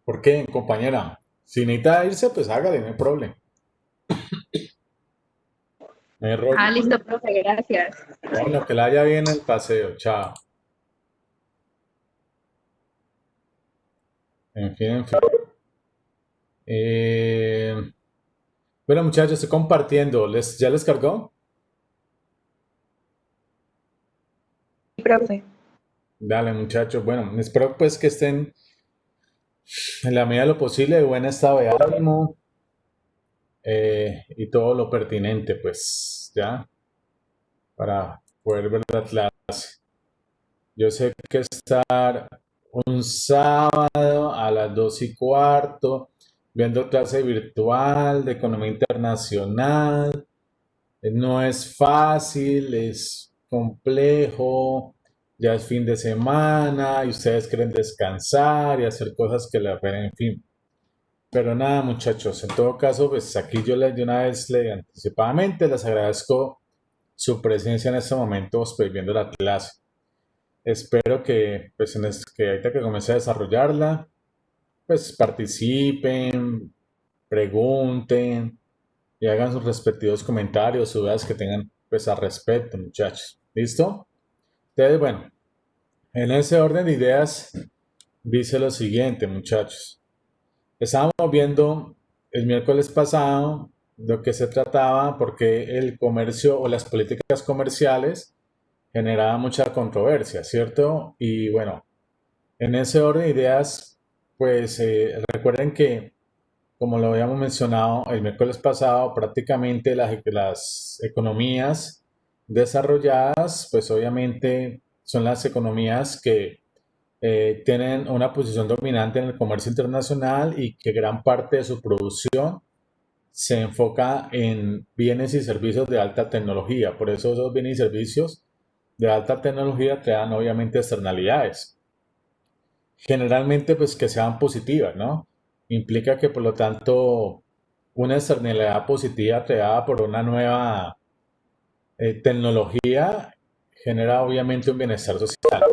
¿Por qué, compañera? Si necesita irse, pues hágale, no hay problema. No hay rollo. Listo, profe, gracias. Bueno, que la haya bien el paseo. Chao. En fin, en fin. Eh, bueno, muchachos, estoy compartiendo. ¿Ya les cargó? Profe. Dale, muchachos. Bueno, espero pues que estén en la medida de lo posible de buen estado de ánimo y todo lo pertinente, pues, ya, para poder ver la clase. Yo sé que estar un sábado a las 2:15 viendo clase virtual de economía internacional no es fácil, es complejo, ya es fin de semana y ustedes quieren descansar y hacer cosas que la ven, en fin. Pero nada, muchachos, en todo caso, pues aquí yo de una vez anticipadamente les agradezco su presencia en este momento, pues viendo la clase. Espero que, pues, que ahorita que comience a desarrollarla, pues participen, pregunten y hagan sus respectivos comentarios, dudas que tengan, pues, al respecto, muchachos. ¿Listo? Entonces, bueno, en ese orden de ideas, dice lo siguiente, muchachos. Estábamos viendo el miércoles pasado lo que se trataba, porque el comercio o las políticas comerciales generaban mucha controversia, ¿cierto? Y bueno, en ese orden de ideas, pues recuerden que, como lo habíamos mencionado el miércoles pasado, prácticamente las economías desarrolladas, pues obviamente son las economías que tienen una posición dominante en el comercio internacional y que gran parte de su producción se enfoca en bienes y servicios de alta tecnología. Por eso esos bienes y servicios de alta tecnología crean obviamente externalidades. Generalmente pues que sean positivas, ¿no? Implica que por lo tanto una externalidad positiva creada por una nueva tecnología genera obviamente un bienestar social.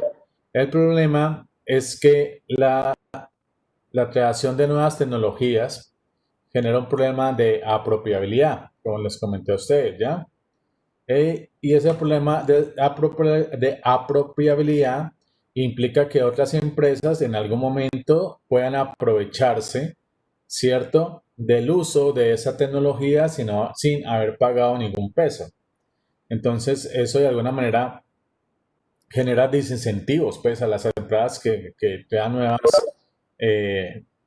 El problema es que la creación de nuevas tecnologías genera un problema de apropiabilidad, como les comenté a ustedes, ¿ya? Y ese problema de apropiabilidad implica que otras empresas en algún momento puedan aprovecharse, ¿cierto?, del uso de esa tecnología sin haber pagado ningún peso. Entonces, eso de alguna manera genera desincentivos pues, a las empresas que crean nuevas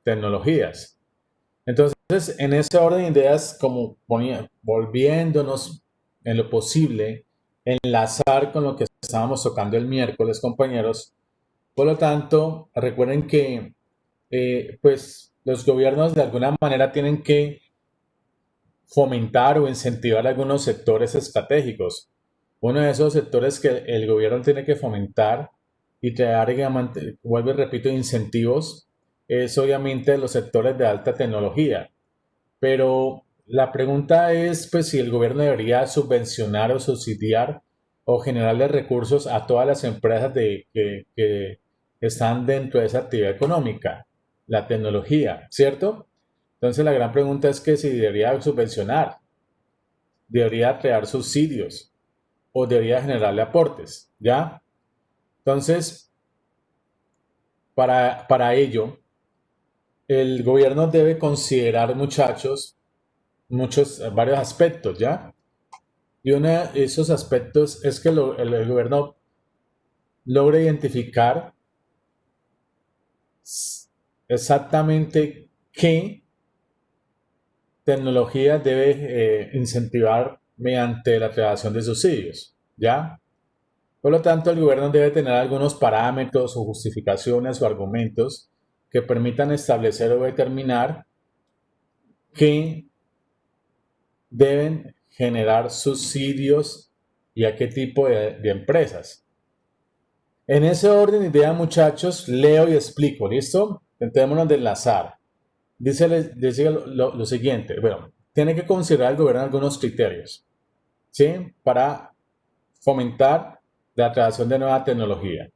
tecnologías. Entonces, en ese orden de ideas, como volviéndonos en lo posible, enlazar con lo que estábamos tocando el miércoles, compañeros. Por lo tanto, recuerden que pues los gobiernos de alguna manera tienen que fomentar o incentivar algunos sectores estratégicos. Uno de esos sectores que el gobierno tiene que fomentar y crear, vuelvo y repito, incentivos, es obviamente los sectores de alta tecnología. Pero la pregunta es, pues, si el gobierno debería subvencionar o subsidiar o generarle recursos a todas las empresas que están dentro de esa actividad económica, la tecnología, ¿cierto? Entonces la gran pregunta es que si debería subvencionar, debería crear subsidios o debería generarle aportes, ¿ya? Entonces, para ello, el gobierno debe considerar, muchachos, varios aspectos, ¿ya? Y uno de esos aspectos es que el gobierno logra identificar exactamente qué tecnología debe incentivar mediante la creación de subsidios, ¿ya? Por lo tanto, el gobierno debe tener algunos parámetros o justificaciones o argumentos que permitan establecer o determinar qué deben generar subsidios y a qué tipo de empresas. En ese orden de idea, muchachos, leo y explico, ¿listo? Intentémonos de enlazar. Dice lo siguiente, bueno, tiene que considerar el gobierno algunos criterios, ¿sí? Para fomentar la creación de nueva tecnología.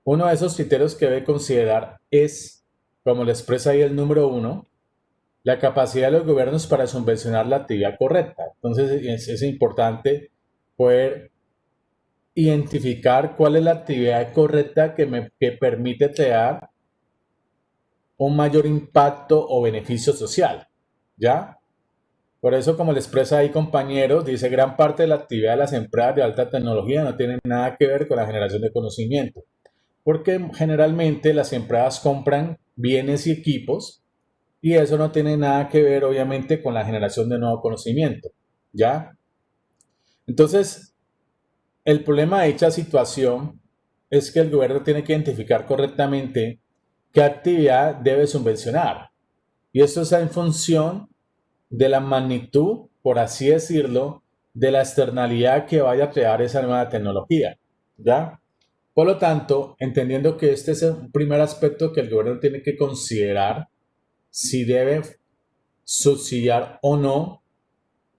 Uno de esos criterios que debe considerar es como lo expresa ahí el número 1, la capacidad de los gobiernos para subvencionar la actividad correcta. Entonces es importante poder identificar cuál es la actividad correcta que permite crear un mayor impacto o beneficio social, ¿ya? Por eso, como le expresa ahí compañeros, dice, gran parte de la actividad de las empresas de alta tecnología no tiene nada que ver con la generación de conocimiento, porque generalmente las empresas compran bienes y equipos y eso no tiene nada que ver, obviamente, con la generación de nuevo conocimiento, ¿ya? Entonces, el problema de dicha situación es que el gobierno tiene que identificar correctamente qué actividad debe subvencionar. Y esto está en función de la magnitud, por así decirlo, de la externalidad que vaya a crear esa nueva tecnología, ¿ya? Por lo tanto, entendiendo que este es el primer aspecto que el gobierno tiene que considerar si debe subsidiar o no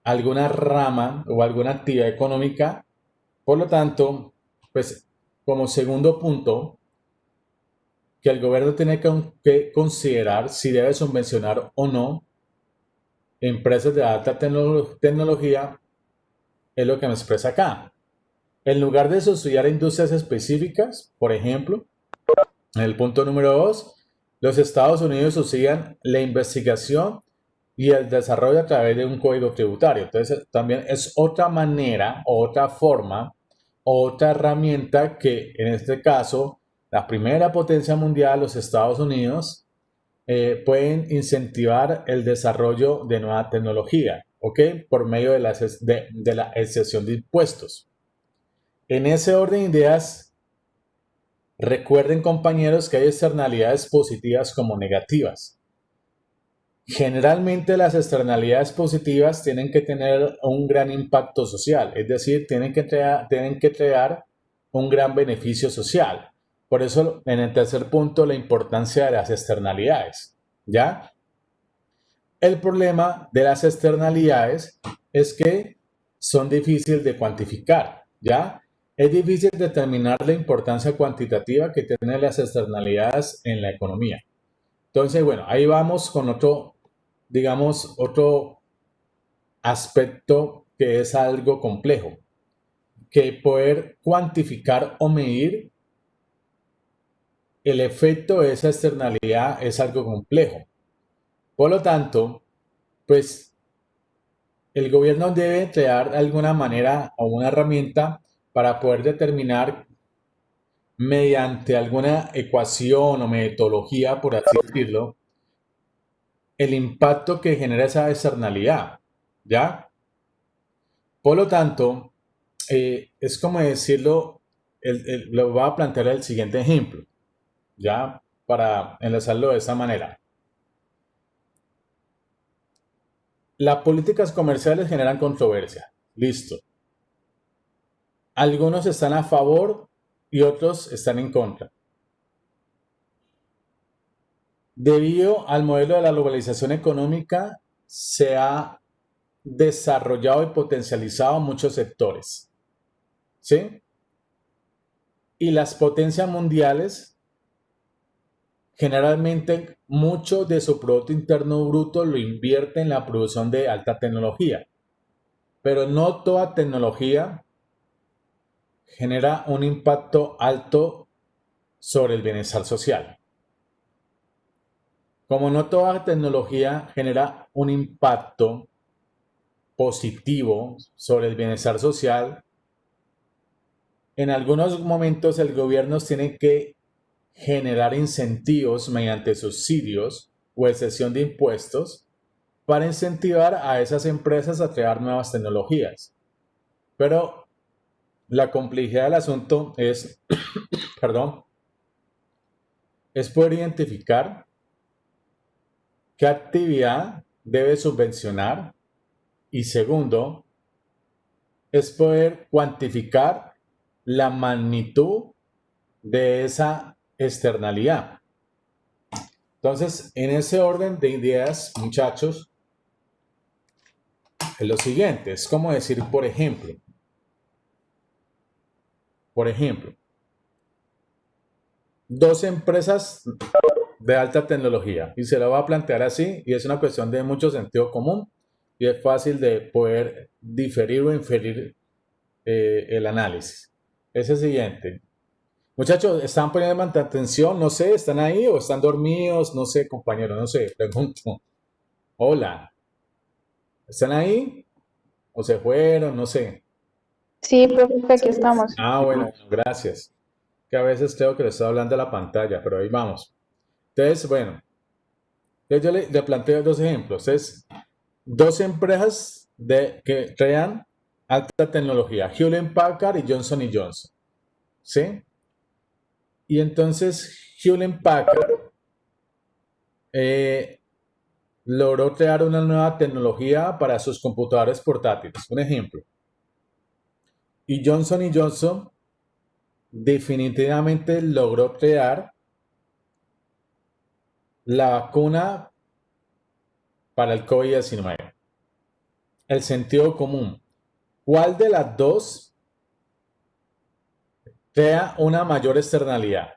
alguna rama o alguna actividad económica. Por lo tanto, pues como segundo punto, que el gobierno tiene que considerar si debe subvencionar o no empresas de alta tecnología, es lo que me expresa acá. En lugar de subsidiar industrias específicas, por ejemplo, en el punto número 2, los Estados Unidos subsidian la investigación y el desarrollo a través de un código tributario. Entonces, también es otra manera, otra forma, otra herramienta que en este caso, la primera potencia mundial, los Estados Unidos, pueden incentivar el desarrollo de nueva tecnología, ¿ok? Por medio de la excepción de impuestos. En ese orden de ideas, recuerden, compañeros, que hay externalidades positivas como negativas. Generalmente las externalidades positivas tienen que tener un gran impacto social, es decir, tienen que crear un gran beneficio social. Por eso, en el tercer punto, la importancia de las externalidades, ¿ya? El problema de las externalidades es que son difíciles de cuantificar, ¿ya? Es difícil determinar la importancia cuantitativa que tienen las externalidades en la economía. Entonces, bueno, ahí vamos con otro, digamos, otro aspecto que es algo complejo, que poder cuantificar o medir el efecto de esa externalidad es algo complejo. Por lo tanto, pues el gobierno debe crear de alguna manera o una herramienta para poder determinar mediante alguna ecuación o metodología, por así decirlo, el impacto que genera esa externalidad, ¿ya? Por lo tanto, es como decirlo, lo voy a plantear el siguiente ejemplo, ¿ya? Para enlazarlo de esa manera. Las políticas comerciales generan controversia. Listo. Algunos están a favor y otros están en contra. Debido al modelo de la globalización económica, se ha desarrollado y potencializado muchos sectores, ¿sí? Y las potencias mundiales, generalmente, mucho de su Producto Interno Bruto lo invierte en la producción de alta tecnología. Pero no toda tecnología genera un impacto alto sobre el bienestar social. Como no toda tecnología genera un impacto positivo sobre el bienestar social, en algunos momentos el gobierno tiene que generar incentivos mediante subsidios o excepción de impuestos para incentivar a esas empresas a crear nuevas tecnologías. Pero la complejidad del asunto es, perdón, es poder identificar qué actividad debe subvencionar y segundo, es poder cuantificar la magnitud de esa externalidad. Entonces, en ese orden de ideas, muchachos, es lo siguiente, es como decir, por ejemplo, dos empresas de alta tecnología. Y se lo va a plantear así, y es una cuestión de mucho sentido común, y es fácil de poder diferir o inferir el análisis. Es el siguiente. Muchachos, ¿están poniendo bastante atención? No sé, ¿están ahí o están dormidos? No sé, compañero, no sé, pregunto. Hola, ¿están ahí? ¿O se fueron? No sé. Sí, profe, aquí estamos. Ah, bueno, gracias. Que a veces creo que le estoy hablando a la pantalla, pero ahí vamos. Entonces, bueno, entonces yo le planteo dos ejemplos. Es dos empresas que crean alta tecnología, Hewlett Packard y Johnson y Johnson. ¿Sí? Y entonces Hewlett Packard eh, logró crear una nueva tecnología para sus computadores portátiles. Un ejemplo. Y Johnson definitivamente logró crear la vacuna para el COVID-19. El sentido común. ¿Cuál de las dos crea una mayor externalidad?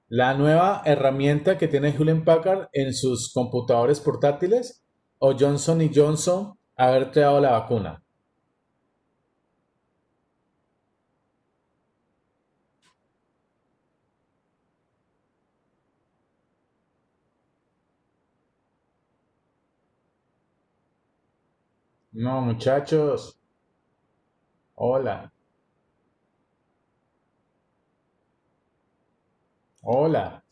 ¿La nueva herramienta que tiene Hewlett Packard en sus computadores portátiles o Johnson y Johnson haber creado la vacuna? No, muchachos. Hola. Hola.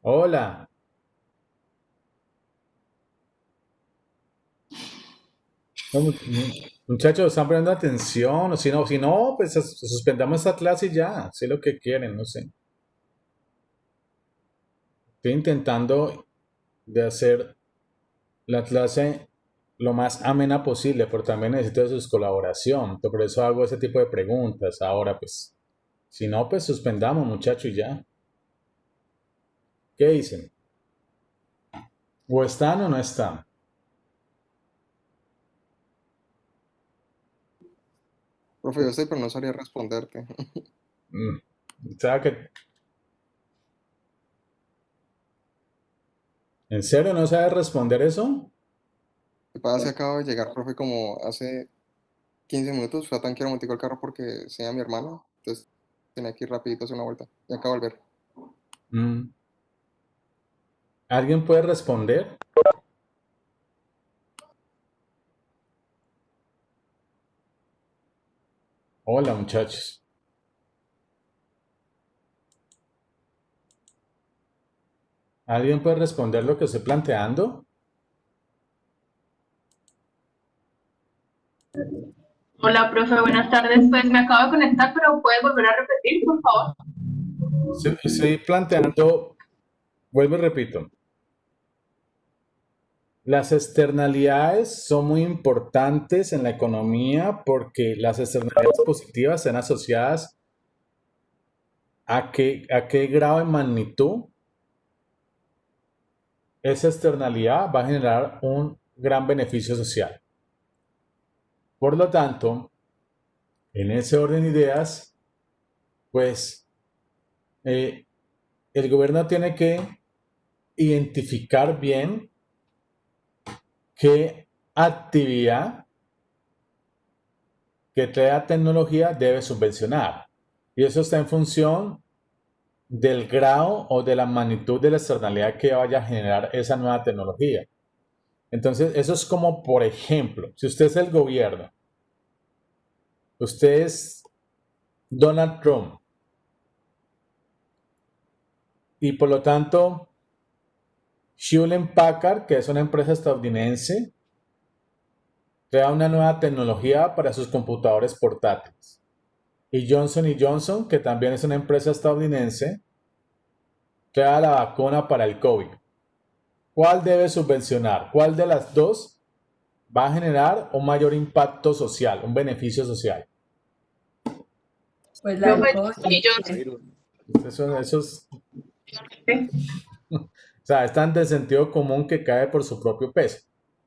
Hola. No, muchachos, ¿están poniendo atención? O si no, pues suspendamos esta clase y ya. Sé lo que quieren, no sé. Estoy intentando de hacer la clase lo más amena posible, pero también necesito de su colaboración. Por eso hago ese tipo de preguntas. Ahora, pues, si no, pues suspendamos, muchachos, y ya. ¿Qué dicen? ¿O están o no están? Profe, yo sé, pero no sabría responderte. Mm, o sea que, ¿en serio no sabes responder eso? Lo que pasa es que acabo de llegar, profe, como hace 15 minutos. Fui a tanquear un momentico el carro porque se mi hermano. Entonces tenía que ir rapidito a hacer una vuelta. Y acabo de volver. Mm, ¿Alguien puede responder? Hola, muchachos. ¿Alguien puede responder lo que estoy planteando? Hola, profe, buenas tardes. Pues me acabo de conectar, pero puedes volver a repetir, por favor. Estoy planteando, vuelvo y repito, las externalidades son muy importantes en la economía porque las externalidades positivas están asociadas a qué grado de magnitud esa externalidad va a generar un gran beneficio social. Por lo tanto, en ese orden de ideas, pues eh, el gobierno tiene que identificar bien qué actividad que crea tecnología debe subvencionar. Y eso está en función del grado o de la magnitud de la externalidad que vaya a generar esa nueva tecnología. Entonces, eso es como, por ejemplo, si usted es el gobierno, usted es Donald Trump y por lo tanto, Hewlett Packard, que es una empresa estadounidense, crea una nueva tecnología para sus computadores portátiles. Y Johnson, que también es una empresa estadounidense, crea la vacuna para el COVID. ¿Cuál debe subvencionar? ¿Cuál de las dos va a generar un mayor impacto social, un beneficio social? Pues la Yo, del pues, COVID. y yo, O sea, es tan de sentido común que cae por su propio peso.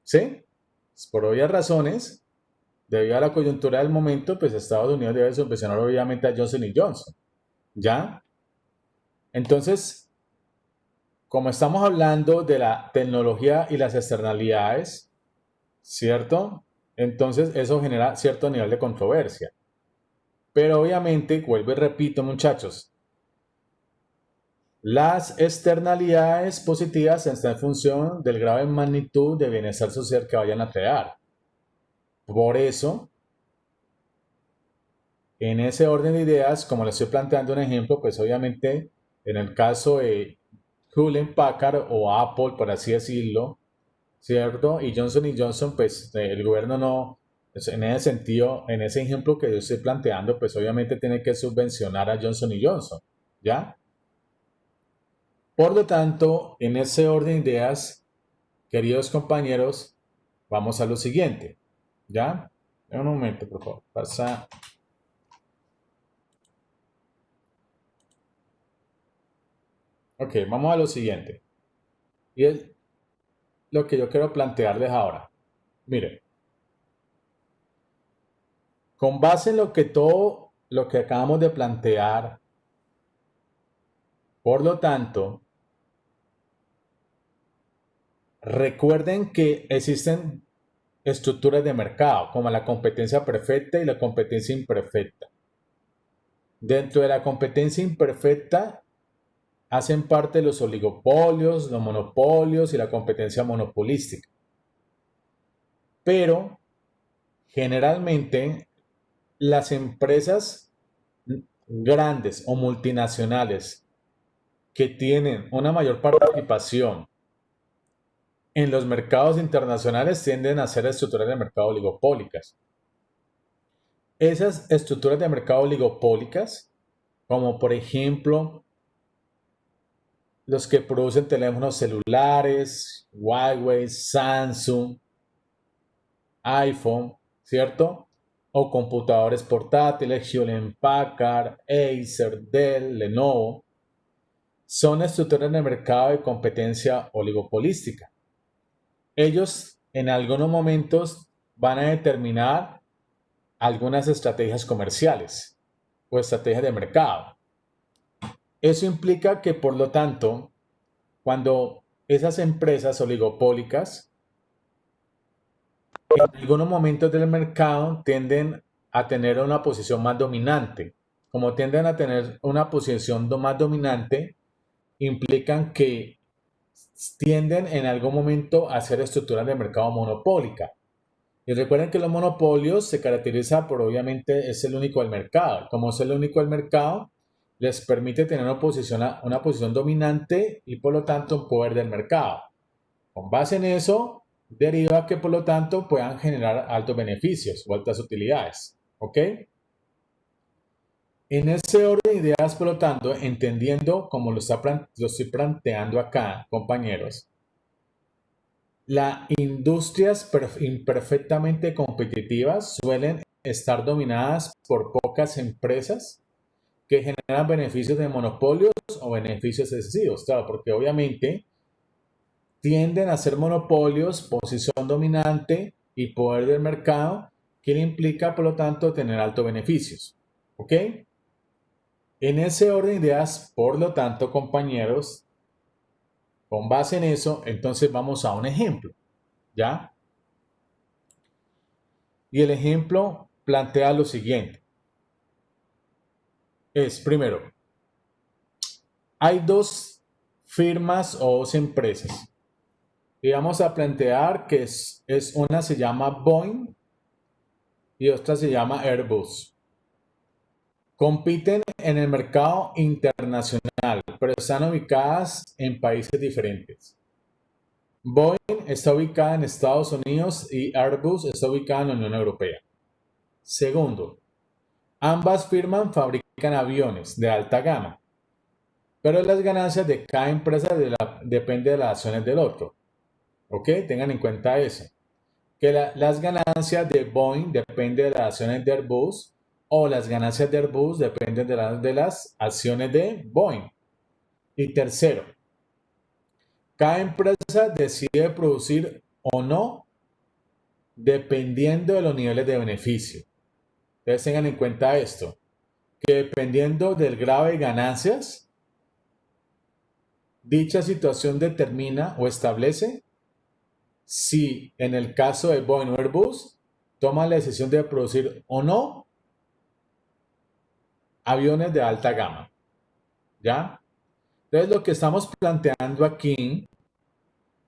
¿Sí? Por obvias razones, debido a la coyuntura del momento, pues Estados Unidos debe subvencionar obviamente a Johnson Johnson, ¿ya? Entonces, como estamos hablando de la tecnología y las externalidades, ¿cierto? Entonces eso genera cierto nivel de controversia. Pero obviamente, vuelvo y repito, muchachos, las externalidades positivas están en función del grado de magnitud de bienestar social que vayan a crear. Por eso, en ese orden de ideas, como les estoy planteando un ejemplo, pues obviamente en el caso de Hewlett Packard o Apple, por así decirlo, ¿cierto? Y Johnson Johnson, pues el gobierno no, pues, en ese sentido, en ese ejemplo que yo estoy planteando, pues obviamente tiene que subvencionar a Johnson Johnson, ¿ya? Por lo tanto, en ese orden de ideas, queridos compañeros, vamos a lo siguiente, ¿ya? Un momento, por favor, pasa. Ok, vamos a lo siguiente. Y es lo que yo quiero plantearles ahora. Miren, con base en todo lo que acabamos de plantear, por lo tanto, recuerden que existen estructuras de mercado, como la competencia perfecta y la competencia imperfecta. Dentro de la competencia imperfecta hacen parte los oligopolios, los monopolios y la competencia monopolística. Pero generalmente las empresas grandes o multinacionales que tienen una mayor participación en los mercados internacionales tienden a ser estructuras de mercado oligopólicas. Esas estructuras de mercado oligopólicas, como por ejemplo los que producen teléfonos celulares, Huawei, Samsung, iPhone, ¿cierto? O computadores portátiles, Hewlett Packard, Acer, Dell, Lenovo, son estructuras de mercado de competencia oligopolística. Ellos en algunos momentos van a determinar algunas estrategias comerciales o estrategias de mercado. Eso implica que, por lo tanto, cuando esas empresas oligopólicas en algunos momentos del mercado tienden a tener una posición más dominante. Como tienden a tener una posición más dominante, implican que tienden en algún momento a ser estructuras de mercado monopólica. Y recuerden que los monopolios se caracterizan por, obviamente, es el único del mercado. Como es el único del mercado, les permite tener una posición dominante y por lo tanto un poder del mercado. Con base en eso, deriva que por lo tanto puedan generar altos beneficios o altas utilidades. ¿Ok? En ese orden de ideas, por lo tanto, entendiendo como lo estoy planteando acá, compañeros, las industrias imperfectamente competitivas suelen estar dominadas por pocas empresas que generan beneficios de monopolios o beneficios excesivos. Claro, porque obviamente tienden a ser monopolios, posición dominante y poder del mercado, que le implica, por lo tanto, tener altos beneficios. ¿Ok? En ese orden de ideas, por lo tanto, compañeros, con base en eso, entonces vamos a un ejemplo. ¿Ya? Y el ejemplo plantea lo siguiente. Es, primero, hay dos firmas o dos empresas. Y vamos a plantear que una se llama Boeing y otra se llama Airbus. Compiten en el mercado internacional, pero están ubicadas en países diferentes. Boeing está ubicada en Estados Unidos y Airbus está ubicada en la Unión Europea. Segundo, ambas firmas fabrican aviones de alta gama, pero las ganancias de cada empresa dependen de las acciones del otro. ¿Ok? Tengan en cuenta eso. Que las ganancias de Boeing dependen de las acciones de Airbus o las ganancias de Airbus dependen de las acciones de Boeing. Y tercero, cada empresa decide producir o no dependiendo de los niveles de beneficio. Entonces tengan en cuenta esto, que dependiendo del grado de ganancias, dicha situación determina o establece si en el caso de Boeing o Airbus toma la decisión de producir o no aviones de alta gama. ¿Ya? Entonces lo que estamos planteando aquí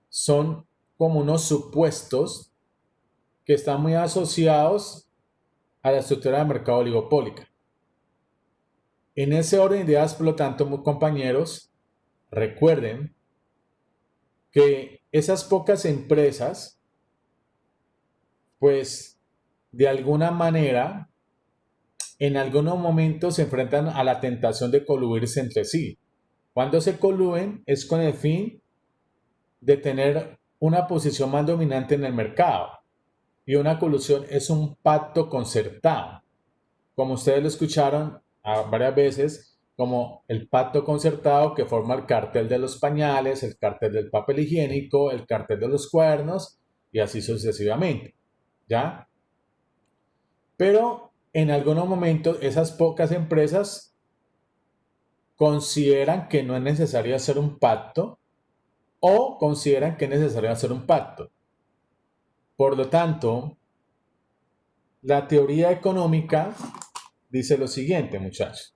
son como unos supuestos que están muy asociados a la estructura de mercado oligopólica. En ese orden de ideas, por lo tanto, compañeros, recuerden que esas pocas empresas, pues, de alguna manera, en algunos momentos se enfrentan a la tentación de coludirse entre sí. Cuando se coluden es con el fin de tener una posición más dominante en el mercado. Y una colusión es un pacto concertado. Como ustedes lo escucharon varias veces, como el pacto concertado que forma el cartel de los pañales, el cartel del papel higiénico, el cartel de los cuernos y así sucesivamente. ¿Ya? Pero en algunos momentos esas pocas empresas consideran que no es necesario hacer un pacto o consideran que es necesario hacer un pacto. Por lo tanto, la teoría económica dice lo siguiente, muchachos.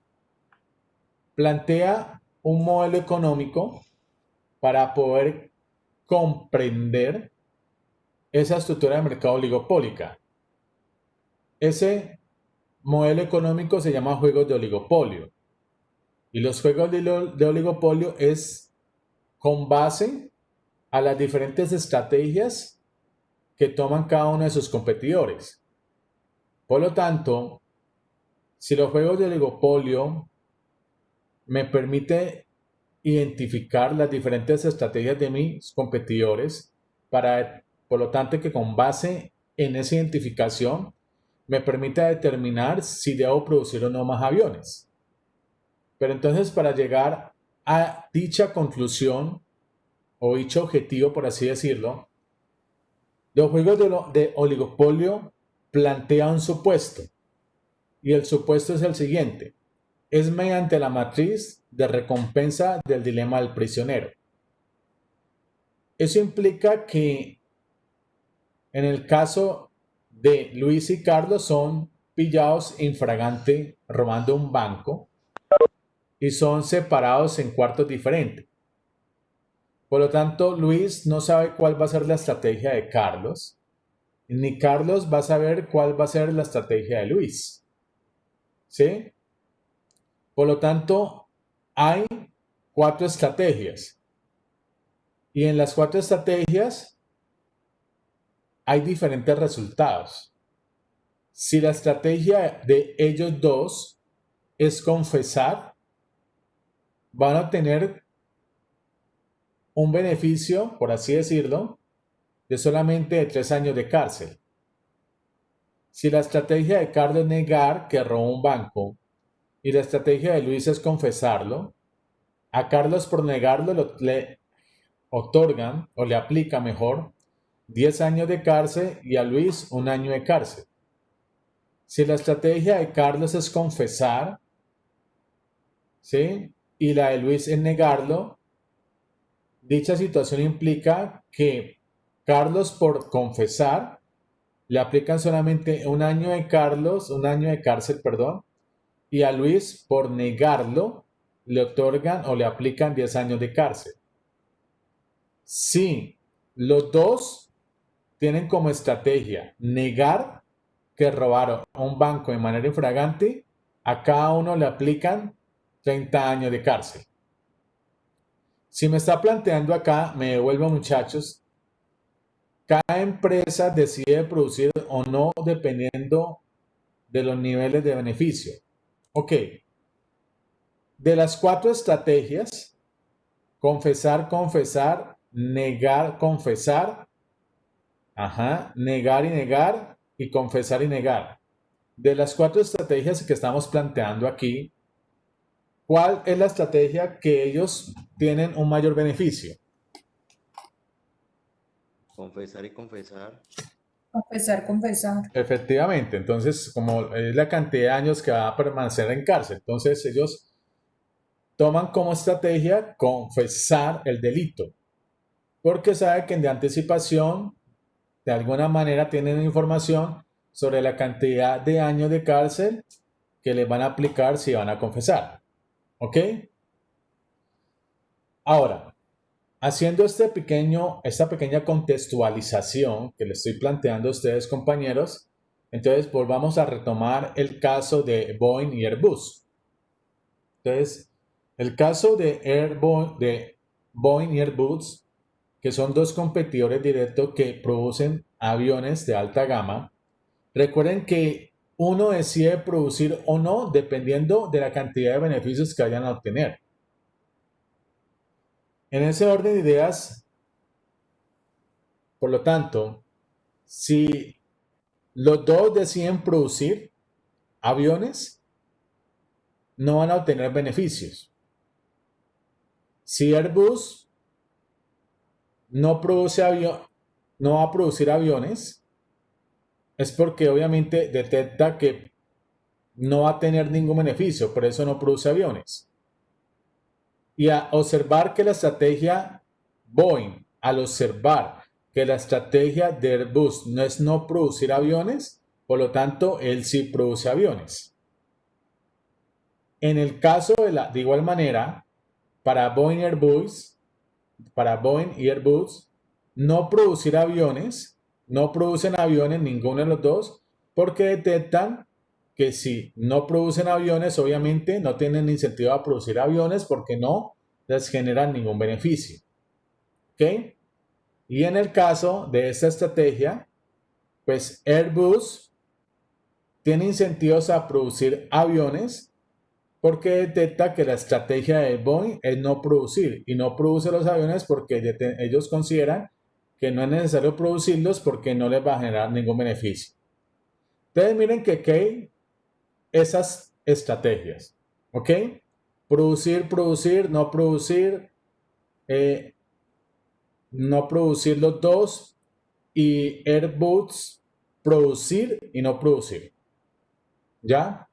Plantea un modelo económico para poder comprender esa estructura de mercado oligopólica. Ese modelo económico se llama juegos de oligopolio. Y los juegos de oligopolio es con base a las diferentes estrategias que toman cada uno de sus competidores. Por lo tanto, si los juegos de oligopolio me permiten identificar las diferentes estrategias de mis competidores, por lo tanto que con base en esa identificación me permita determinar si debo producir o no más aviones. Pero entonces para llegar a dicha conclusión o dicho objetivo, por así decirlo, los juegos de oligopolio plantean un supuesto. Y el supuesto es el siguiente. Es mediante la matriz de recompensa del dilema del prisionero. Eso implica que en el caso de Luis y Carlos son pillados infragante robando un banco y son separados en cuartos diferentes. Por lo tanto, Luis no sabe cuál va a ser la estrategia de Carlos, ni Carlos va a saber cuál va a ser la estrategia de Luis. ¿Sí? Por lo tanto, hay 4 estrategias. Y en las 4 estrategias hay diferentes resultados. Si la estrategia de ellos dos es confesar, van a tener un beneficio, por así decirlo, de solamente 3 años de cárcel. Si la estrategia de Carlos es negar que robó un banco y la estrategia de Luis es confesarlo, a Carlos por negarlo le otorgan o le aplica mejor 10 años de cárcel y a Luis 1 año de cárcel. Si la estrategia de Carlos es confesar, ¿sí? Y la de Luis es negarlo, dicha situación implica que Carlos por confesar le aplican solamente 1 año de cárcel, y a Luis por negarlo le otorgan o le aplican 10 años de cárcel. Si los dos tienen como estrategia negar que robaron un banco de manera infragante, a cada uno le aplican 30 años de cárcel. Si me está planteando acá, me devuelvo, muchachos, cada empresa decide producir o no dependiendo de los niveles de beneficio. Ok. De las 4 estrategias, confesar, negar, confesar, negar y negar, y confesar y negar. De las 4 estrategias que estamos planteando aquí, ¿cuál es la estrategia que ellos tienen un mayor beneficio? Confesar y confesar. Confesar. Efectivamente, entonces como es la cantidad de años que va a permanecer en cárcel, entonces ellos toman como estrategia confesar el delito, porque saben que de anticipación, de alguna manera tienen información sobre la cantidad de años de cárcel que les van a aplicar si van a confesar. ¿Ok? Ahora, haciendo esta pequeña contextualización que le estoy planteando a ustedes, compañeros, entonces volvamos a retomar el caso de Boeing y Airbus. Entonces, el caso de Boeing y Airbus, que son dos competidores directos que producen aviones de alta gama, recuerden que uno decide producir o no dependiendo de la cantidad de beneficios que vayan a obtener. En ese orden de ideas, por lo tanto, si los dos deciden producir aviones, no van a obtener beneficios. Si Airbus no va a producir aviones, es porque obviamente detecta que no va a tener ningún beneficio, por eso no produce aviones. Y a observar que la estrategia Boeing, al observar que la estrategia de Airbus no es no producir aviones, por lo tanto, él sí produce aviones. En el caso de igual manera, para Boeing y Airbus, no producir aviones, no producen aviones ninguno de los dos, porque detectan que si no producen aviones, obviamente no tienen incentivo a producir aviones porque no les generan ningún beneficio. ¿Ok? Y en el caso de esta estrategia, pues Airbus tiene incentivos a producir aviones porque detecta que la estrategia de Boeing es no producir y no produce los aviones porque ellos consideran que no es necesario producirlos porque no les va a generar ningún beneficio. Entonces miren que hay esas estrategias, ¿ok? Producir, no producir, no producir los dos, y Airbus producir y no producir. ¿Ya?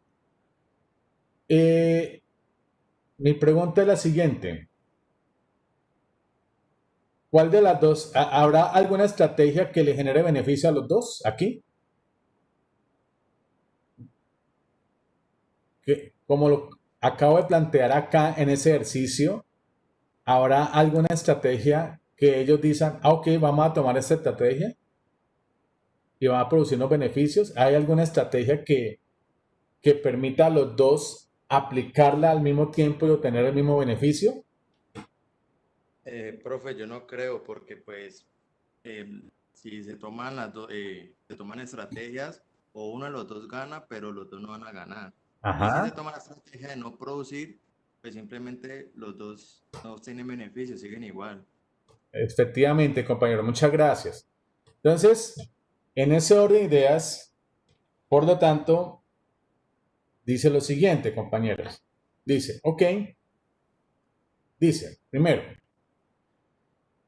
Mi pregunta es la siguiente. ¿Cuál de las dos? ¿Habrá alguna estrategia que le genere beneficio a los dos aquí? Como lo acabo de plantear acá en ese ejercicio, ¿habrá alguna estrategia que ellos dicen, ok, vamos a tomar esta estrategia y van a producirnos beneficios? ¿Hay alguna estrategia que permita a los dos aplicarla al mismo tiempo y obtener el mismo beneficio? Profe, yo no creo porque pues si se toman se toman estrategias, o uno de los dos gana, pero los dos no van a ganar. Y si se toma la estrategia de no producir, pues simplemente los dos no tienen beneficios, siguen igual. Efectivamente, compañero, muchas gracias. Entonces, en ese orden de ideas, por lo tanto, dice lo siguiente, compañeros. Dice, ok, dice, primero,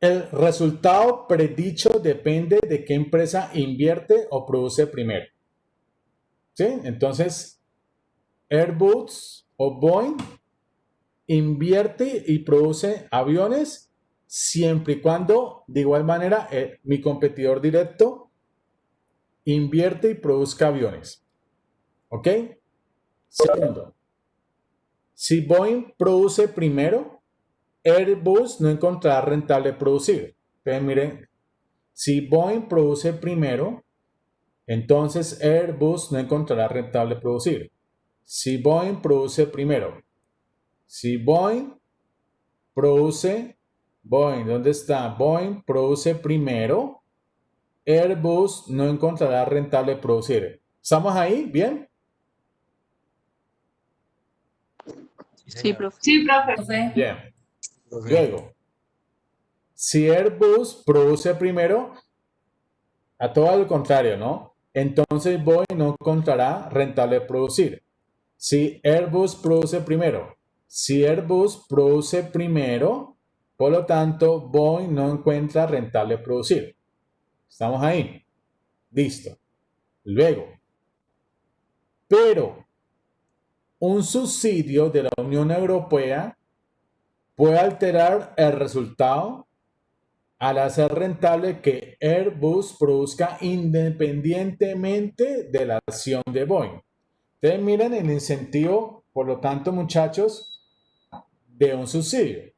el resultado predicho depende de qué empresa invierte o produce primero. ¿Sí? Entonces, Airbus o Boeing invierte y produce aviones siempre y cuando, de igual manera, mi competidor directo invierte y produzca aviones. ¿Ok? Segundo, si Boeing produce primero, Airbus no encontrará rentable producir. Entonces, miren, si Boeing produce primero, entonces Airbus no encontrará rentable producir. Si Boeing produce primero, si Boeing produce, ¿dónde está? Boeing produce primero, Airbus no encontrará rentable producir. ¿Estamos ahí? ¿Bien? Sí, profe. Sí, profe. Profe, Bien. Luego, si Airbus produce primero, a todo lo contrario, ¿no? Entonces Boeing no encontrará rentable producir. Si Airbus produce primero, por lo tanto, Boeing no encuentra rentable producir. ¿Estamos ahí? Listo. Luego, pero un subsidio de la Unión Europea puede alterar el resultado al hacer rentable que Airbus produzca independientemente de la acción de Boeing. Ustedes miren el incentivo, por lo tanto, muchachos, de un subsidio.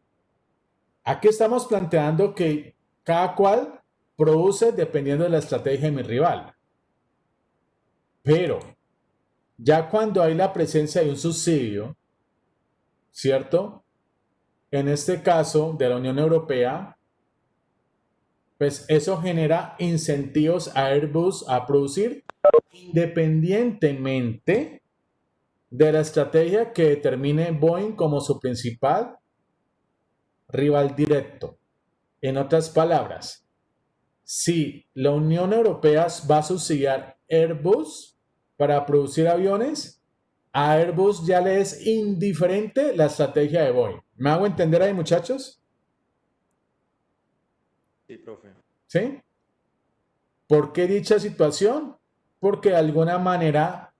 Aquí estamos planteando que cada cual produce dependiendo de la estrategia de mi rival. Pero ya cuando hay la presencia de un subsidio, ¿cierto? En este caso de la Unión Europea, pues eso genera incentivos a Airbus a producir independientemente de la estrategia que determine Boeing como su principal rival directo. En otras palabras, si la Unión Europea va a subsidiar Airbus para producir aviones, a Airbus ya le es indiferente la estrategia de Boeing. ¿Me hago entender ahí, muchachos? Sí, profe. ¿Sí? ¿Por qué dicha situación? Porque de alguna manera,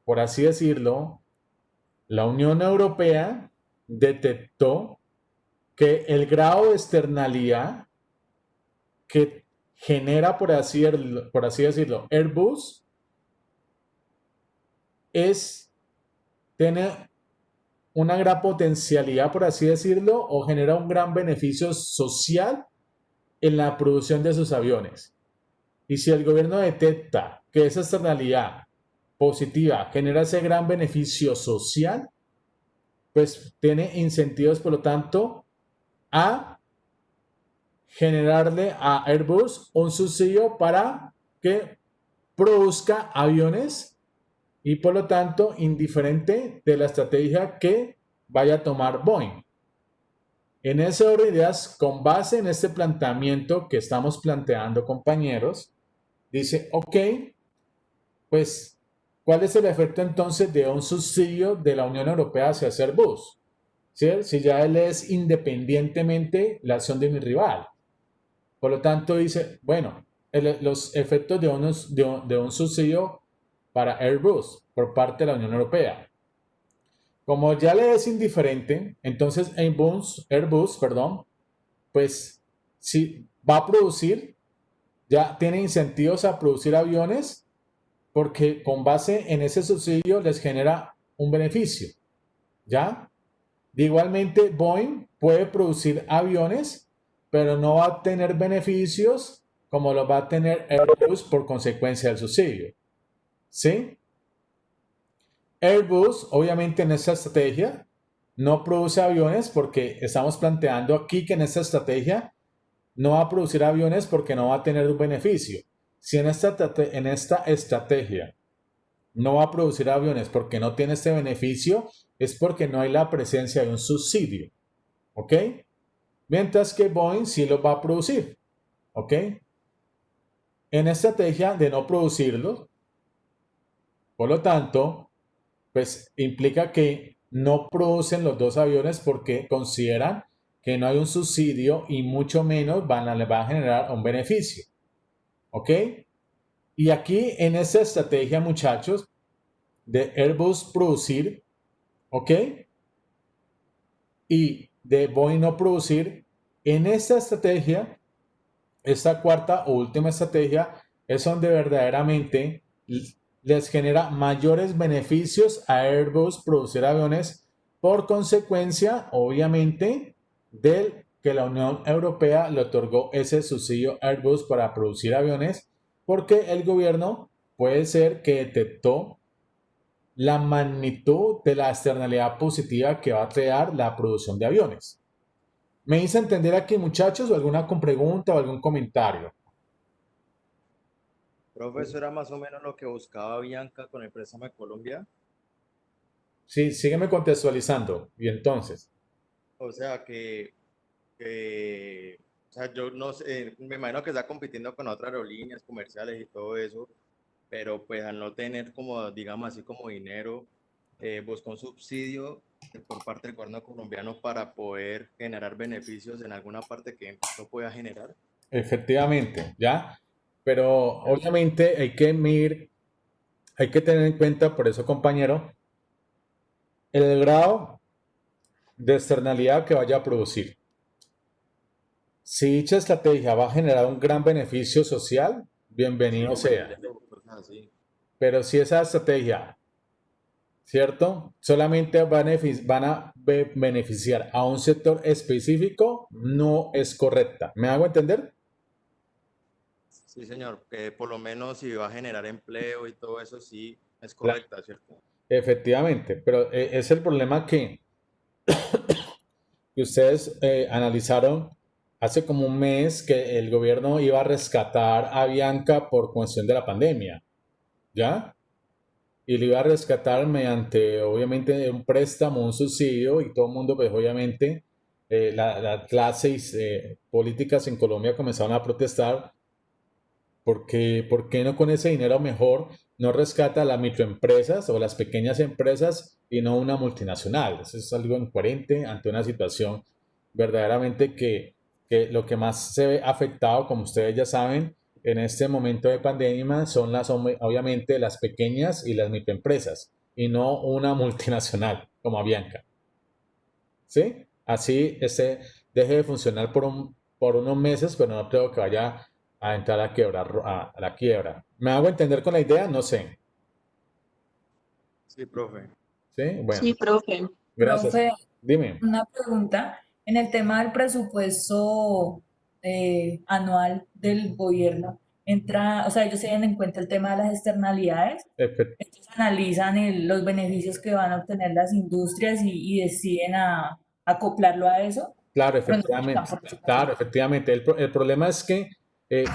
por así decirlo, la Unión Europea detectó que el grado de externalidad que genera, por así decirlo, Airbus tiene una gran potencialidad, por así decirlo, o genera un gran beneficio social en la producción de sus aviones. Y si el gobierno detecta que esa externalidad positiva genera ese gran beneficio social, pues tiene incentivos, por lo tanto, a generarle a Airbus un subsidio para que produzca aviones y, por lo tanto, indiferente de la estrategia que vaya a tomar Boeing. En ese orden de ideas, con base en este planteamiento que estamos planteando, compañeros, dice, ok, pues, ¿cuál es el efecto entonces de un subsidio de la Unión Europea hacia Airbus? ¿Sí? Si ya él es independientemente la acción de mi rival. Por lo tanto, dice, bueno, los efectos de un subsidio para Airbus por parte de la Unión Europea. Como ya le es indiferente, entonces Airbus, pues si va a producir, ya tiene incentivos a producir aviones porque con base en ese subsidio les genera un beneficio, ¿ya? Igualmente, Boeing puede producir aviones, pero no va a tener beneficios como los va a tener Airbus por consecuencia del subsidio, ¿sí? Airbus, obviamente en esta estrategia, no produce aviones porque estamos planteando aquí que en esta estrategia no va a producir aviones porque no va a tener un beneficio. Si en esta estrategia no va a producir aviones porque no tiene este beneficio, es porque no hay la presencia de un subsidio, ¿ok? Mientras que Boeing sí lo va a producir, ¿ok? En estrategia de no producirlo, por lo tanto, pues implica que no producen los dos aviones porque consideran que no hay un subsidio y mucho menos les va a generar un beneficio, ¿ok? Y aquí en esta estrategia, muchachos, de Airbus producir, ¿ok? Y de Boeing no producir, en esta estrategia, esta cuarta o última estrategia, es donde verdaderamente les genera mayores beneficios a Airbus producir aviones por consecuencia, obviamente, del que la Unión Europea le otorgó ese subsidio a Airbus para producir aviones, porque el gobierno puede ser que detectó la magnitud de la externalidad positiva que va a crear la producción de aviones. ¿Me hice entender aquí, muchachos, o alguna pregunta o algún comentario? Profe, eso era más o menos lo que buscaba Bianca con el préstamo de Colombia. Sí, sígueme contextualizando. Y entonces, O sea o sea, yo no sé, me imagino que está compitiendo con otras aerolíneas comerciales y todo eso, pero pues al no tener como, digamos así, como dinero, buscó un subsidio por parte del gobierno colombiano para poder generar beneficios en alguna parte que no pueda generar. efectivamente, ¿ya? pero obviamente hay que medir, hay que tener en cuenta, por eso compañero, el grado de externalidad que vaya a producir. Si dicha estrategia va a generar un gran beneficio social, bienvenido sea. Pero si esa estrategia, ¿cierto? Solamente van a beneficiar a un sector específico, no es correcta. ¿Me hago entender? Sí, señor, que por lo menos si va a generar empleo y todo eso, sí es Claro. correcta, ¿cierto? Efectivamente, pero es el problema que ustedes analizaron hace como un mes que el gobierno iba a rescatar a Bianca por cuestión de la pandemia, ¿ya? Y lo iba a rescatar mediante, obviamente, un préstamo, un subsidio, y todo el mundo, pues obviamente, las clases políticas en Colombia comenzaron a protestar porque, ¿por qué no con ese dinero mejor no rescata a las microempresas o las pequeñas empresas y no una multinacional? Eso es algo incoherente ante una situación verdaderamente que lo que más se ve afectado, como ustedes ya saben, en este momento de pandemia son obviamente las pequeñas y las microempresas y no una multinacional como Avianca. ¿Sí? Así deje de funcionar por unos meses, pero no creo que vaya a entrar a la quiebra. ¿Me hago entender con la idea? No sé. Sí, profe. ¿Sí? Bueno, Sí, profe. gracias. Profe, Dime. una pregunta. En el tema del presupuesto anual del gobierno, entra, o sea, ellos tienen en cuenta el tema de las externalidades, Efe- ellos analizan los beneficios que van a obtener las industrias y deciden acoplarlo a eso, Claro, pero no explican efectivamente. por qué. Claro, efectivamente. El problema es que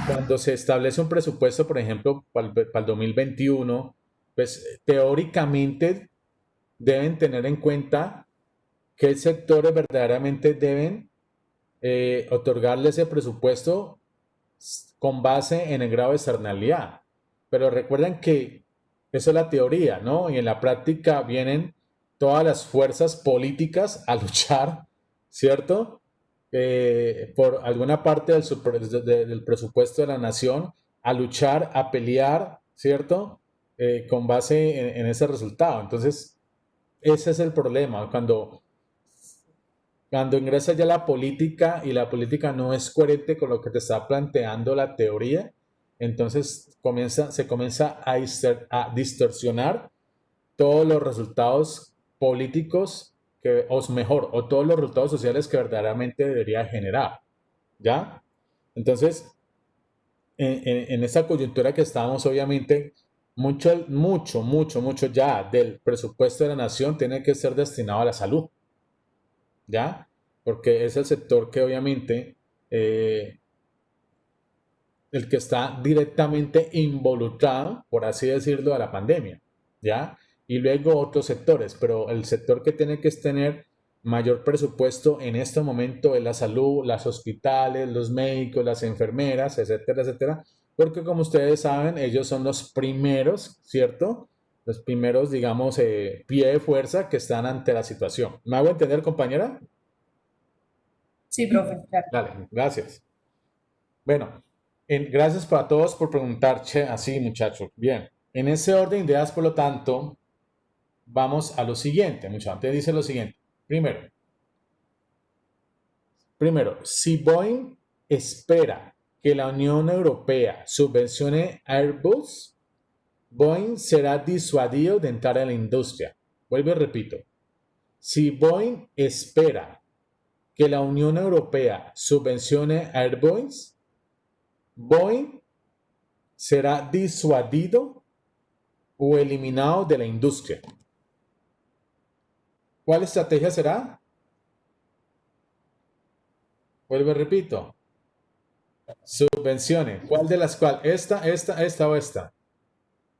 cuando se establece un presupuesto, por ejemplo, para el 2021, pues teóricamente deben tener en cuenta qué sectores verdaderamente deben otorgarle ese presupuesto con base en el grado de externalidad. Pero recuerden que eso es la teoría, ¿no? Y en la práctica vienen todas las fuerzas políticas a luchar, ¿cierto? Por alguna parte del presupuesto de la nación, a luchar, a pelear, ¿cierto? Con base en ese resultado. Entonces, ese es el problema. Cuando ingresa ya la política y la política no es coherente con lo que te está planteando la teoría, entonces se comienza a distorsionar todos los resultados políticos o todos los resultados sociales que verdaderamente debería generar. ¿Ya? Entonces, en esta coyuntura que estamos, obviamente, mucho ya del presupuesto de la nación tiene que ser destinado a la salud. ¿Ya? Porque es el sector que obviamente el que está directamente involucrado, por así decirlo, a la pandemia, ¿ya? Y luego otros sectores, pero el sector que tiene que tener mayor presupuesto en este momento es la salud, los hospitales, los médicos, las enfermeras, etcétera, etcétera, porque como ustedes saben, ellos son los primeros, ¿cierto? Los primeros, digamos, pie de fuerza que están ante la situación. ¿Me hago entender, compañera? Sí, profe, claro. Dale, gracias. Bueno, gracias para todos por preguntar, che, así muchachos. Bien, en ese orden de ideas, por lo tanto, vamos a lo siguiente, muchachos. Antes dice lo siguiente. Primero, si Boeing espera que la Unión Europea subvencione Airbus, Boeing será disuadido de entrar en la industria. Vuelvo y repito. Si Boeing espera que la Unión Europea subvencione Airbus, Boeing será disuadido o eliminado de la industria. ¿Cuál estrategia será? Vuelvo y repito. Subvenciones. ¿Cuál de las cuales? ¿Esta o esta?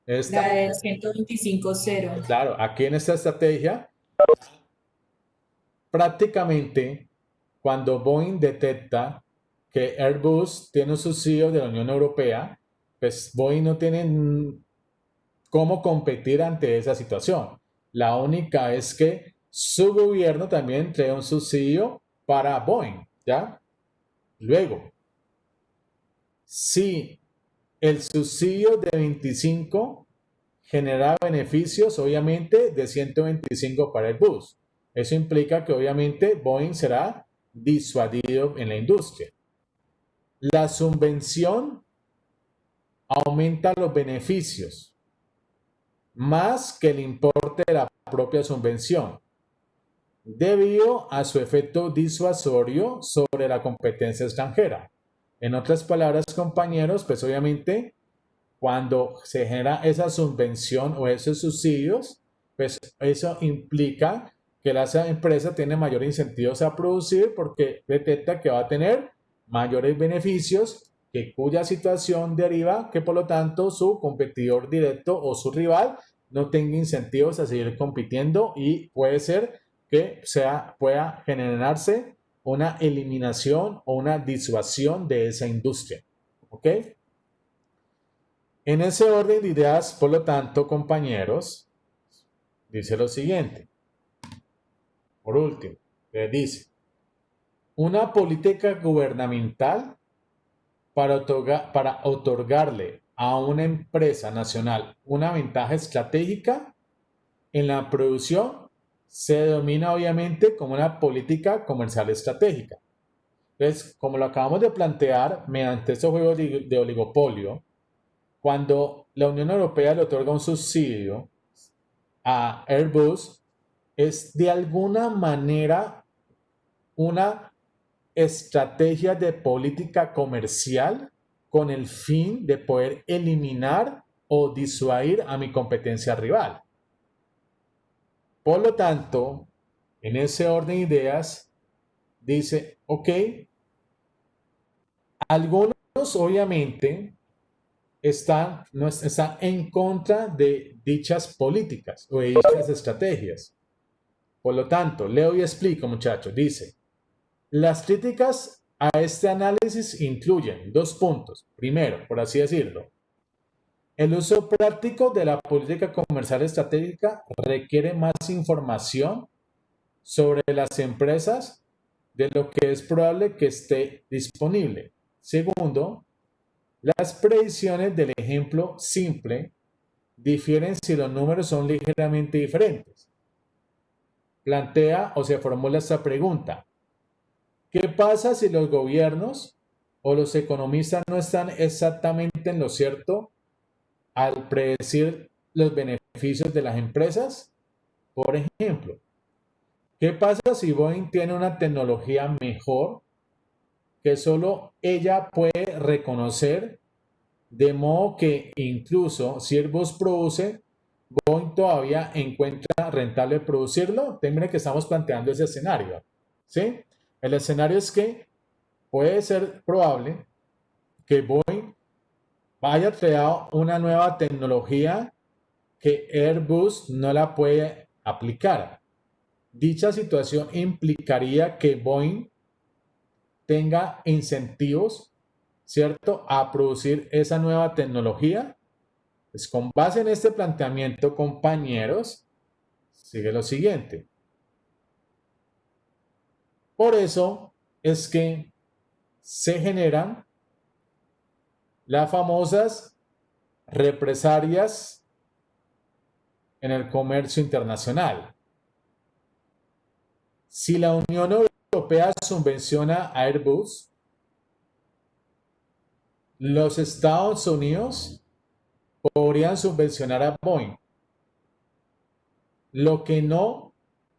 Esta. La del 125.0. Claro, aquí en esta estrategia, prácticamente cuando Boeing detecta que Airbus tiene un subsidio de la Unión Europea, pues Boeing no tiene cómo competir ante esa situación. La única es que su gobierno también crea un subsidio para Boeing, ¿ya? Luego, si el subsidio de 25 genera beneficios, obviamente, de 125 para Airbus. Eso implica que, obviamente, Boeing será disuadido en la industria. La subvención aumenta los beneficios más que el importe de la propia subvención, debido a su efecto disuasorio sobre la competencia extranjera. En otras palabras, compañeros, pues obviamente cuando se genera esa subvención o esos subsidios, pues eso implica que la empresa tiene mayores incentivos a producir porque detecta que va a tener mayores beneficios, que cuya situación deriva que por lo tanto su competidor directo o su rival no tenga incentivos a seguir compitiendo y puede ser que pueda generarse una eliminación o una disuasión de esa industria. ¿Ok? En ese orden de ideas, por lo tanto, compañeros, dice lo siguiente. Por último, dice, una política gubernamental para otorgarle a una empresa nacional una ventaja estratégica en la producción se denomina obviamente como una política comercial estratégica. Entonces, como lo acabamos de plantear, mediante estos juegos de oligopolio, cuando la Unión Europea le otorga un subsidio a Airbus, es de alguna manera una estrategia de política comercial con el fin de poder eliminar o disuadir a mi competencia rival. Por lo tanto, en ese orden de ideas, dice, ok, algunos obviamente están en contra de dichas políticas o de dichas estrategias. Por lo tanto, leo y explico, muchachos. Dice, las críticas a este análisis incluyen 2 puntos. Primero, por así decirlo, el uso práctico de la política comercial estratégica requiere más información sobre las empresas de lo que es probable que esté disponible. Segundo, las predicciones del ejemplo simple difieren si los números son ligeramente diferentes. Plantea o se formula esta pregunta. ¿Qué pasa si los gobiernos o los economistas no están exactamente en lo cierto al predecir los beneficios de las empresas? Por ejemplo, ¿qué pasa si Boeing tiene una tecnología mejor que solo ella puede reconocer, de modo que incluso si Airbus produce, Boeing todavía encuentra rentable producirlo? Mire que estamos planteando ese escenario, ¿sí? El escenario es que puede ser probable que Boeing haya creado una nueva tecnología que Airbus no la puede aplicar. Dicha situación implicaría que Boeing tenga incentivos, ¿cierto?, a producir esa nueva tecnología. Pues con base en este planteamiento, compañeros, sigue lo siguiente. Por eso es que se generan las famosas represalias en el comercio internacional. Si la Unión Europea subvenciona a Airbus, los Estados Unidos podrían subvencionar a Boeing, lo que no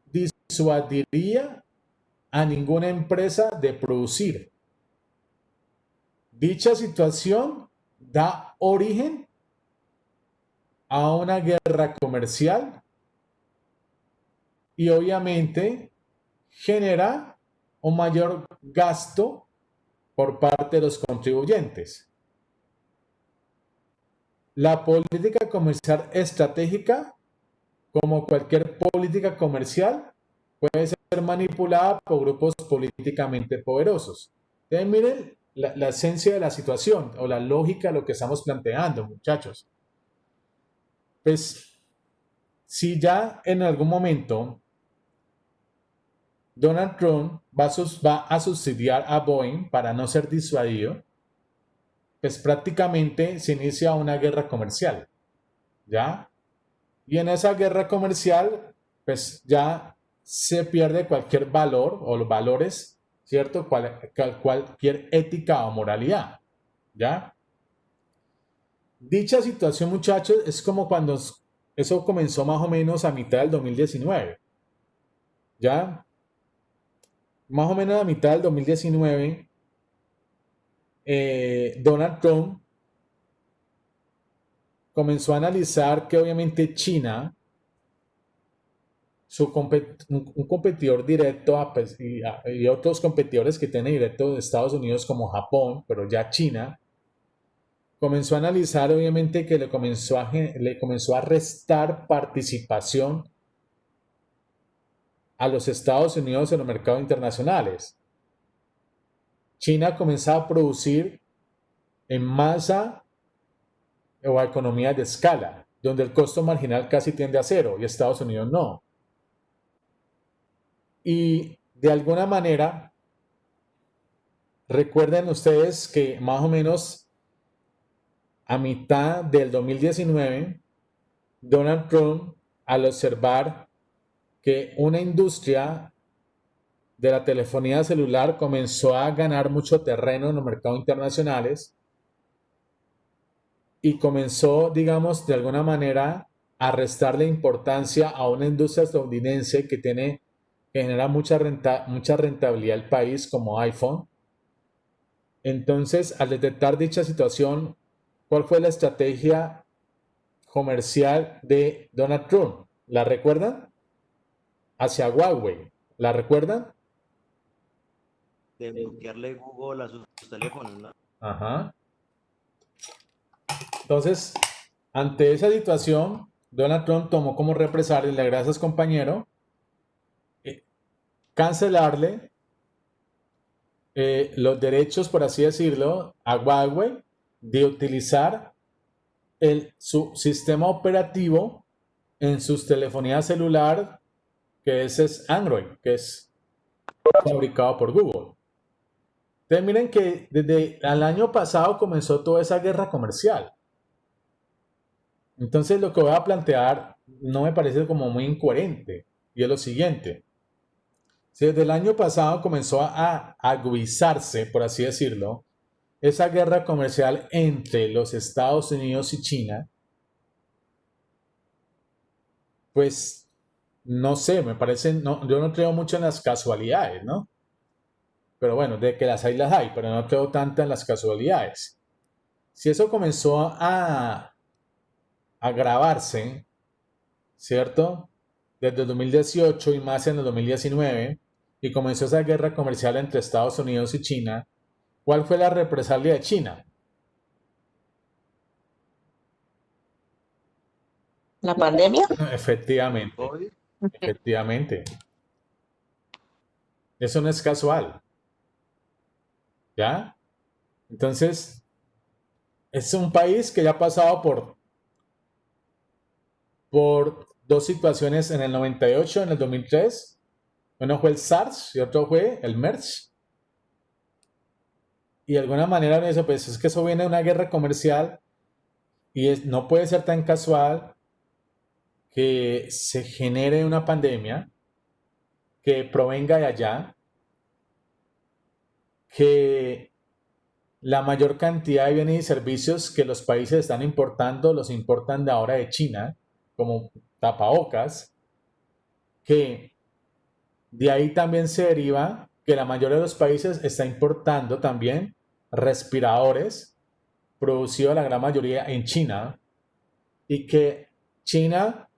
disuadiría a ninguna empresa de producir. Dicha situación da origen a una guerra comercial y obviamente genera un mayor gasto por parte de los contribuyentes. La política comercial estratégica, como cualquier política comercial, puede ser manipulada por grupos políticamente poderosos. Entonces, miren la esencia de la situación o la lógica de lo que estamos planteando, muchachos. Pues, si ya en algún momento Donald Trump va a subsidiar a Boeing para no ser disuadido, pues prácticamente se inicia una guerra comercial, ¿ya? Y en esa guerra comercial, pues ya se pierde cualquier valor o los valores, ¿cierto? Cualquier ética o moralidad, ¿ya? Dicha situación, muchachos, es como cuando eso comenzó más o menos a mitad del 2019, ¿ya? Más o menos a mitad del 2019, Donald Trump comenzó a analizar que obviamente China, un competidor directo y otros competidores que tienen directo de Estados Unidos como Japón, pero ya China, comenzó a analizar obviamente que le comenzó a restar participación a los Estados Unidos en los mercados internacionales. China comenzaba a producir en masa o a economías de escala, donde el costo marginal casi tiende a cero y Estados Unidos no. Y de alguna manera, recuerden ustedes que más o menos a mitad del 2019, Donald Trump, al observar que una industria de la telefonía celular comenzó a ganar mucho terreno en los mercados internacionales y comenzó, digamos, de alguna manera a restarle importancia a una industria estadounidense que genera mucha rentabilidad al país como iPhone. Entonces, al detectar dicha situación, ¿cuál fue la estrategia comercial de Donald Trump? ¿La recuerdan? Hacia Huawei. ¿La recuerdan? De bloquearle Google a sus teléfonos, ¿no? Ajá. Entonces, ante esa situación, Donald Trump tomó como represalia, le gracias compañero, cancelarle los derechos, por así decirlo, a Huawei de utilizar su sistema operativo en sus telefonías celular, que ese es Android, que es fabricado por Google. Entonces miren que desde el año pasado comenzó toda esa guerra comercial. Entonces lo que voy a plantear no me parece como muy incoherente, y es lo siguiente. Si desde el año pasado comenzó a agudizarse, por así decirlo, esa guerra comercial entre los Estados Unidos y China, pues no sé, me parece, yo no creo mucho en las casualidades, ¿no? Pero bueno, de que las hay, pero no creo tanto en las casualidades. Si eso comenzó a agravarse, ¿cierto? Desde el 2018 y más en el 2019, y comenzó esa guerra comercial entre Estados Unidos y China, ¿cuál fue la represalia de China? ¿La pandemia? Efectivamente, efectivamente. Eso no es casual. ¿Ya? Entonces, es un país que ya ha pasado por dos situaciones en el 98, en el 2003. Uno fue el SARS y otro fue el MERS. Y de alguna manera eso, pues es que eso viene de una guerra comercial y no puede ser tan casual que se genere una pandemia que provenga de allá, que la mayor cantidad de bienes y servicios que los países están importando los importan de ahora de China, como tapabocas, que de ahí también se deriva que la mayoría de los países está importando también respiradores producidos la gran mayoría en China, y que China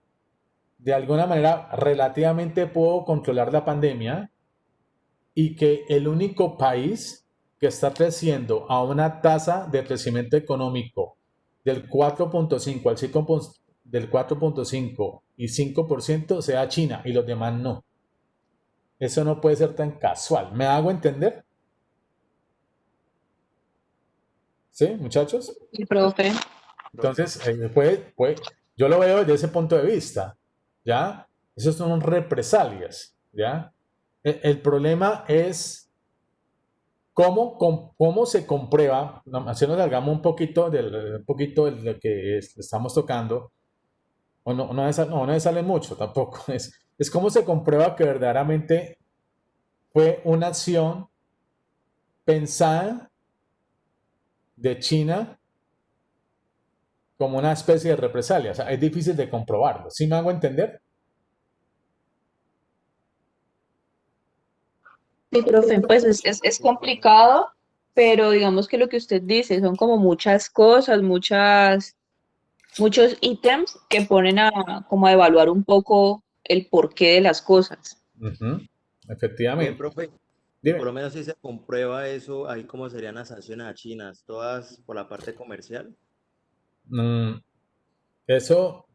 de alguna manera relativamente pudo controlar la pandemia, y que el único país que está creciendo a una tasa de crecimiento económico del 4.5 al 5, del 4.5 y 5% sea China, y los demás no. Eso no puede ser tan casual. ¿Me hago entender? ¿Sí, muchachos? Sí, profe. Entonces, yo lo veo desde ese punto de vista, ¿ya? Esos son represalias, ¿ya? El problema es ¿Cómo se comprueba? Así nos salgamos un poquito de lo que estamos tocando. O no sale mucho tampoco. Es cómo se comprueba que verdaderamente fue una acción pensada de China como una especie de represalia. O sea, es difícil de comprobarlo. ¿Sí me hago entender? Sí, profe, pues es complicado, pero digamos que lo que usted dice son como muchas cosas, muchos ítems que ponen como a evaluar un poco el porqué de las cosas. Efectivamente. Profe, Dime. por lo menos si se comprueba eso, ahí cómo serían las sanciones a China, todas por la parte comercial. Eso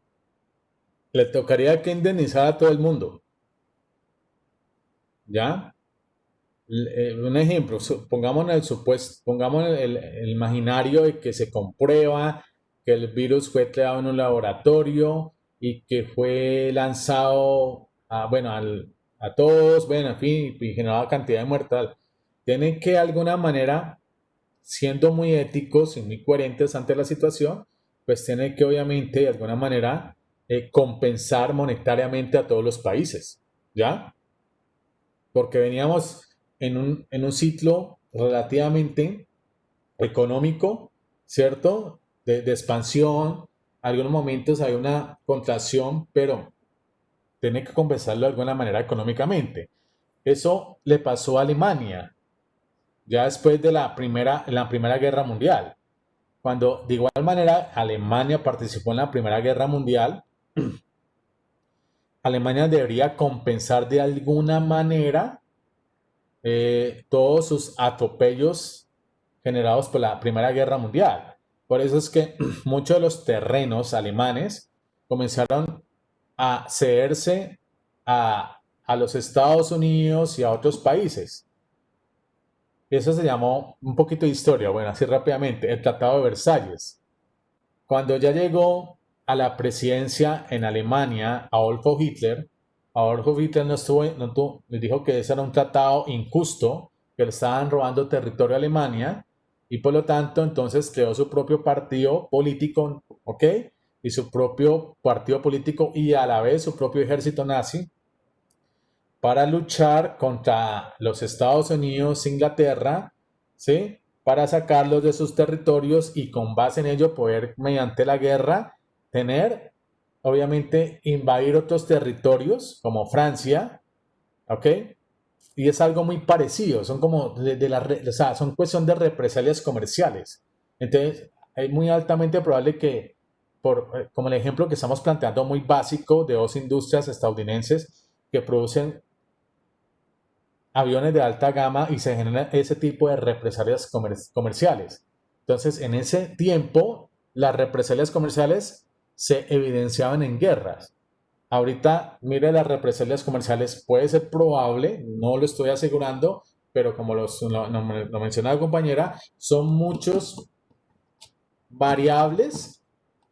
le tocaría que indemnizar a todo el mundo. ¿Ya? Un ejemplo, pongamos el imaginario de que se comprueba que el virus fue creado en un laboratorio y que fue lanzado a todos, bueno, en fin, y generaba cantidad de muertes. Tienen que de alguna manera, siendo muy éticos y muy coherentes ante la situación, pues tienen que obviamente de alguna manera compensar monetariamente a todos los países, ¿ya? Porque veníamos en un ciclo relativamente económico, ¿cierto? De expansión. En algunos momentos hay una contracción, pero tiene que compensarlo de alguna manera económicamente. Eso le pasó a Alemania ya después de la Primera Guerra Mundial. Cuando de igual manera Alemania participó en la Primera Guerra Mundial, Alemania debería compensar de alguna manera todos sus atropellos generados por la Primera Guerra Mundial. Por eso es que muchos de los terrenos alemanes comenzaron a cederse a los Estados Unidos y a otros países. Eso se llamó un poquito de historia, bueno, así rápidamente, el Tratado de Versalles. Cuando ya llegó a la presidencia en Alemania Adolfo Hitler les dijo que ese era un tratado injusto, que le estaban robando territorio a Alemania y por lo tanto entonces creó su propio partido político, ¿ok? Y su propio partido político y a la vez su propio ejército nazi para luchar contra los Estados Unidos, Inglaterra, ¿sí? Para sacarlos de sus territorios y con base en ello poder, mediante la guerra, tener, obviamente, invadir otros territorios como Francia, ¿ok? Y es algo muy parecido, son como o sea, son cuestión de represalias comerciales. Entonces, es muy altamente probable que, como el ejemplo que estamos planteando muy básico de dos industrias estadounidenses que producen aviones de alta gama y se generan ese tipo de represalias comerciales. Entonces, en ese tiempo, las represalias comerciales se evidenciaban en guerras. Ahorita, mire, las represalias comerciales puede ser probable, no lo estoy asegurando, pero como lo mencionaba la compañera, son muchos variables,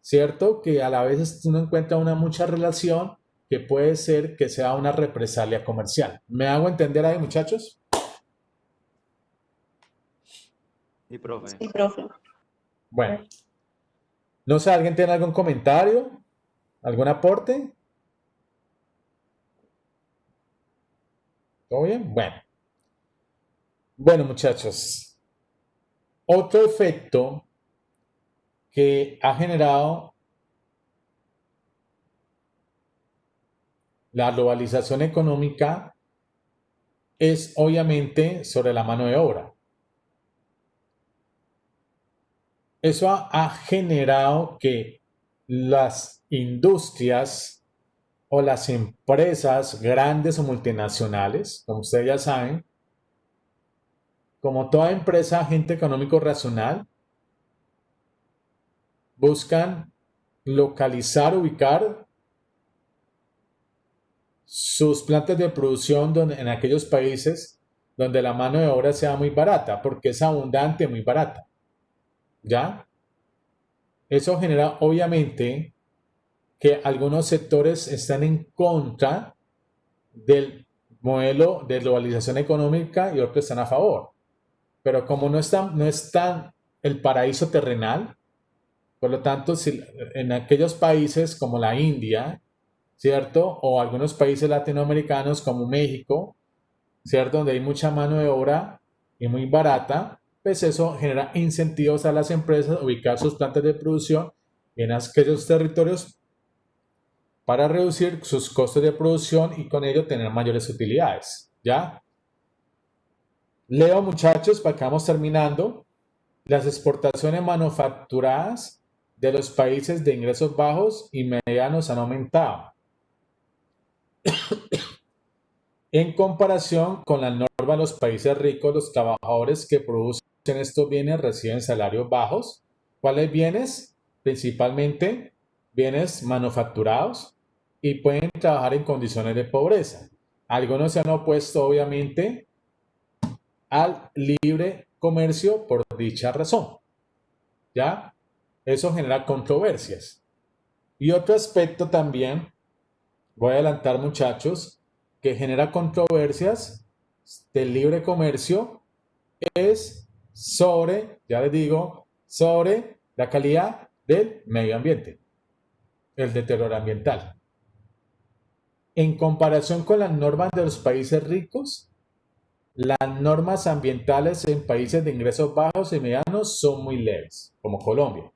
¿cierto? Que a la vez uno encuentra mucha relación que puede ser que sea una represalia comercial. ¿Me hago entender ahí, muchachos? Sí, profe. Sí, profe. Bueno, no sé, ¿alguien tiene algún comentario? ¿Algún aporte? ¿Todo bien? Bueno, muchachos. Otro efecto que ha generado la globalización económica es obviamente sobre la mano de obra. Eso ha generado que las industrias o las empresas grandes o multinacionales, como ustedes ya saben, como toda empresa, agente económico racional, buscan localizar, ubicar sus plantas de producción en aquellos países donde la mano de obra sea muy barata, porque es abundante, muy barata. ¿Ya? Eso genera obviamente que algunos sectores están en contra del modelo de globalización económica y otros están a favor. pero como no está el paraíso terrenal, por lo tanto, si en aquellos países como la India, ¿cierto? O algunos países latinoamericanos como México, ¿cierto? Donde hay mucha mano de obra y muy barata, pues eso genera incentivos a las empresas a ubicar sus plantas de producción en aquellos territorios para reducir sus costos de producción y con ello tener mayores utilidades, ¿ya? Leo, muchachos, para que vamos terminando. Las exportaciones manufacturadas de los países de ingresos bajos y medianos han aumentado. En comparación con la norma de los países ricos, los trabajadores que producen estos bienes reciben salarios bajos. ¿Cuáles bienes? Principalmente bienes manufacturados y pueden trabajar en condiciones de pobreza. Algunos se han opuesto, obviamente, al libre comercio por dicha razón. ¿Ya? Eso genera controversias. Y otro aspecto también, voy a adelantar, muchachos, que genera controversias del libre comercio es sobre, ya les digo, sobre la calidad del medio ambiente, el deterioro ambiental. En comparación con las normas de los países ricos, las normas ambientales en países de ingresos bajos y medianos son muy leves, como Colombia.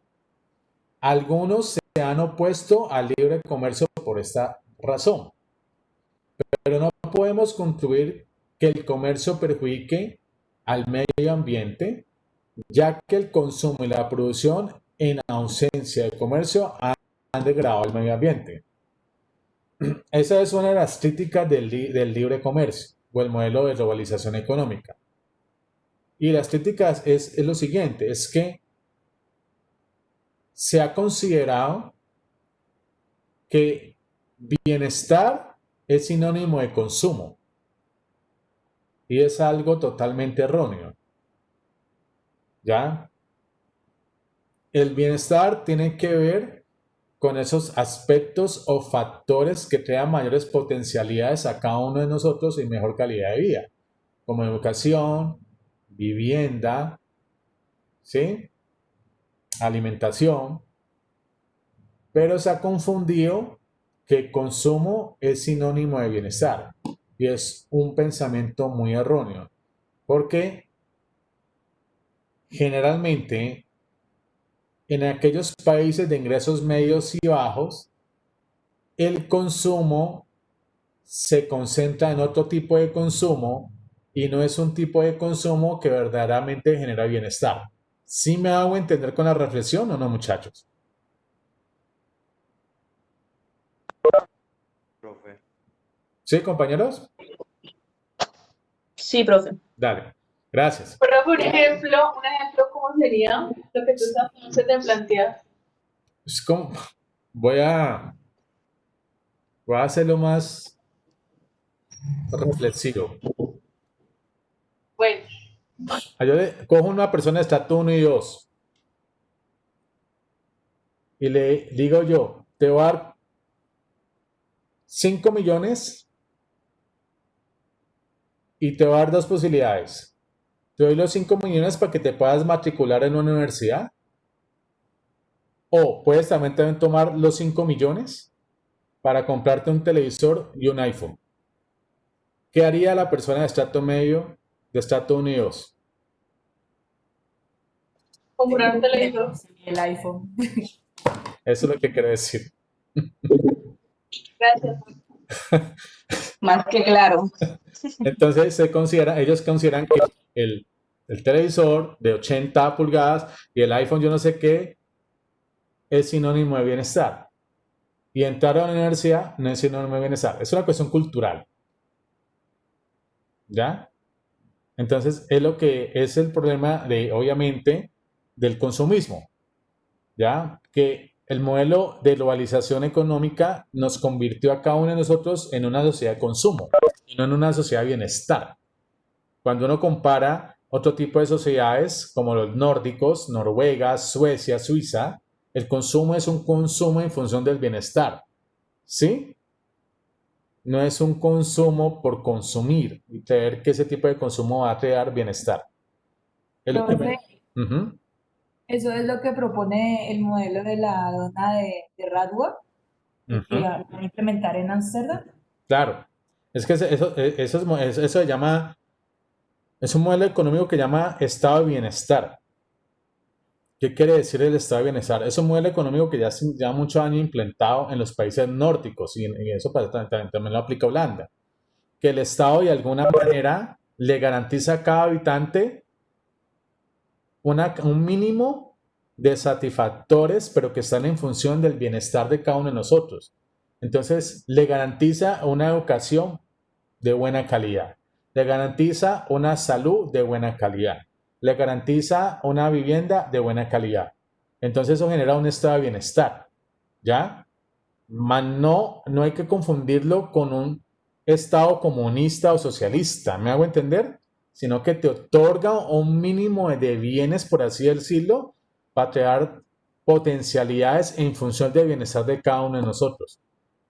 Algunos se han opuesto al libre comercio por esta razón, pero no podemos concluir que el comercio perjudique al medio ambiente, ya que el consumo y la producción en ausencia de comercio han degradado el medio ambiente. Esa es una de las críticas del libre comercio o el modelo de globalización económica. Y las críticas es lo siguiente, es que se ha considerado que bienestar es sinónimo de consumo. Y es algo totalmente erróneo. ¿Ya? El bienestar tiene que ver con esos aspectos o factores que crean mayores potencialidades a cada uno de nosotros y mejor calidad de vida, como educación, vivienda, ¿sí? Alimentación, pero se ha confundido que consumo es sinónimo de bienestar y es un pensamiento muy erróneo, porque generalmente en aquellos países de ingresos medios y bajos, el consumo se concentra en otro tipo de consumo y no es un tipo de consumo que verdaderamente genera bienestar. ¿Sí me hago entender con la reflexión o no, muchachos? Profe. ¿Sí, compañeros? Sí, profe. Dale, gracias. Pero, por ejemplo, un ejemplo, ¿cómo sería lo que tú se te planteas? Es como, voy a hacerlo más reflexivo. Bueno, Yo cojo una persona de estatus 1 y 2 y le digo yo, te voy a dar 5 millones y te voy a dar dos posibilidades. Te doy los 5 millones para que te puedas matricular en una universidad. O puedes también tomar los 5 millones para comprarte un televisor y un iPhone. ¿Qué haría la persona de estrato medio, de estrato 1 y 2? comprar un televisor. El iPhone. Eso es lo que quiero decir. Gracias. Más que claro. Entonces ellos consideran que el televisor de 80 pulgadas y el iPhone yo no sé qué es sinónimo de bienestar. Y entrar a la universidad no es sinónimo de bienestar. Es una cuestión cultural. ¿Ya? Entonces es lo que es el problema obviamente, del consumismo. ¿Ya? Que el modelo de globalización económica nos convirtió a cada uno de nosotros en una sociedad de consumo y no en una sociedad de bienestar. Cuando uno compara otro tipo de sociedades como los nórdicos, Noruega, Suecia, Suiza, el consumo es un consumo en función del bienestar. ¿Sí? No es un consumo por consumir y creer que ese tipo de consumo va a crear bienestar. Es lo que Profe, Ujú, eso es lo que propone el modelo de la aduana de Radwa, que ujú. van a implementar en Ámsterdam. Claro. Es que eso se llama, es un modelo económico que llama estado de bienestar. ¿Qué quiere decir el estado de bienestar? Es un modelo económico que ya muchos años implementado en los países nórdicos y eso también lo aplica Holanda. Que el Estado de alguna manera le garantiza a cada habitante un mínimo de satisfactores, pero que están en función del bienestar de cada uno de nosotros. Entonces, le garantiza una educación de buena calidad, le garantiza una salud de buena calidad, le garantiza una vivienda de buena calidad. Entonces, eso genera un estado de bienestar, ¿ya? No hay que confundirlo con un estado comunista o socialista, ¿me hago entender? Sino que te otorga un mínimo de bienes, por así decirlo, para crear potencialidades en función del bienestar de cada uno de nosotros.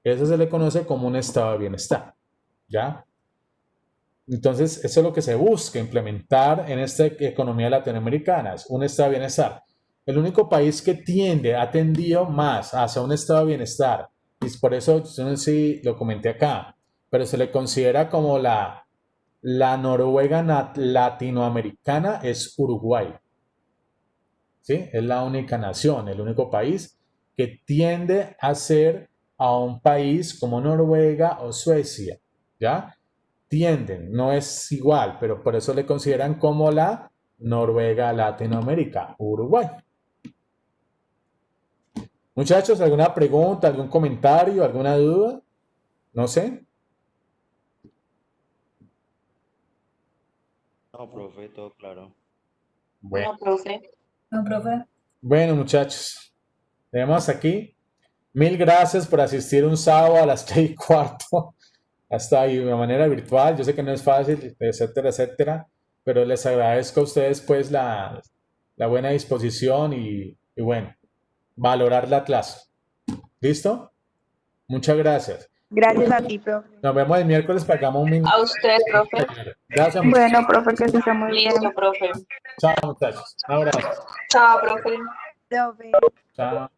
Eso se le conoce como un estado de bienestar, ¿ya? Entonces, eso es lo que se busca implementar en esta economía latinoamericana, es un estado de bienestar. El único país que ha tendido más hacia un estado de bienestar, y por eso, yo no sé si lo comenté acá, pero se le considera como la Noruega latinoamericana, es Uruguay. ¿Sí? Es la única nación, el único país que tiende a ser a un país como Noruega o Suecia, ¿ya? Tienden, no es igual, pero por eso le consideran como la Noruega Latinoamérica, Uruguay. Muchachos, ¿alguna pregunta, algún comentario, alguna duda? No sé. No, profe, todo claro. Bueno, No, profe. ¿No, profe? bueno, muchachos, tenemos aquí. Mil gracias por asistir un sábado a las 3:15 hasta ahí de manera virtual. Yo sé que no es fácil, etcétera, etcétera, pero les agradezco a ustedes pues la buena disposición y bueno, valorar la clase. ¿Listo? Muchas gracias. Gracias a ti, profe. Nos vemos el miércoles para que hagamos un minuto. A usted, profe. Gracias, muchachos. Bueno, profe, que se está muy bien. Listo, profe. Chao, muchachos. Un abrazo. Chao, profe. Profe. Chao.